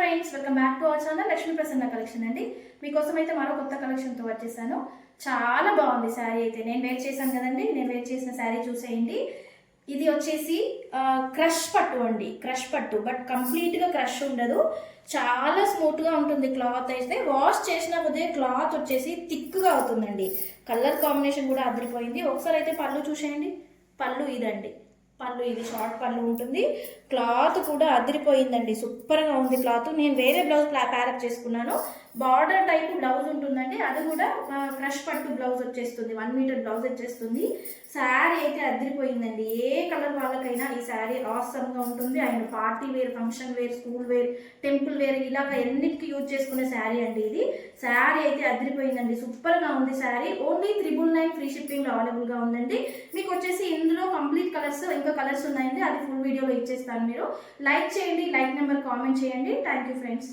Friends, welcome back to our channel Lakshmi Prasanna collection అండి. మీకోసం అయితే మరో కొత్త కలెక్షన్తో వచ్చేసాను. చాలా బాగుంది శారీ అయితే. నేను వేర్ చేశాను కదండి, నేను వేర్ చేసిన శారీ చూసేయండి. ఇది వచ్చేసి క్రష్ పట్టు అండి, క్రష్ పట్టు. బట్ కంప్లీట్గా క్రష్ ఉండదు, చాలా స్మూత్గా ఉంటుంది. క్లాత్ అయితే వాష్ చేసిన కొద్దిగా క్లాత్ వచ్చేసి థిక్గా అవుతుందండి. కలర్ కాంబినేషన్ కూడా అదిరిపోయింది. ఒకసారి అయితే పళ్ళు చూసేయండి. పళ్ళు ఇదండి, పళ్ళు ఇది షార్ట్ పళ్ళు ఉంటుంది. క్లాత్ కూడా అదిరిపోయిందండి, సూపర్గా ఉంది క్లాత్. నేను వేరే బ్లౌజ్ ప్యారప్ చేసుకున్నాను. బార్డర్ టైప్ బ్లౌజ్ ఉంటుందండి, అది కూడా క్రష్ పట్టు బ్లౌజ్ వచ్చేస్తుంది. 1 మీటర్ బ్లౌజ్ వచ్చేస్తుంది. శారీ అయితే అదిరిపోయిందండి. ఏ కలర్ వాళ్ళకైనా ఈ శారీ ఆసమ్గా ఉంటుంది. And party wear, function wear, school wear, temple wear ఇలాగ ఎన్నిటికి యూజ్ చేసుకునే శారీ అండి ఇది. శారీ అయితే అదిరిపోయిందండి, సూపర్గా ఉంది శారీ. ఓన్లీ 999 ఫ్రీ షిప్పింగ్ అవైలబుల్గా ఉందండి. మీకు వచ్చేసి ఇందులో కంప్లీట్ కలర్స్, ఇంకా కలర్స్ ఉన్నాయండి, అది ఫుల్ వీడియోలో ఇచ్చేస్తాను. మీరు లైక్ చేయండి, లైక్ నెంబర్ కామెంట్ చేయండి. Thank you friends.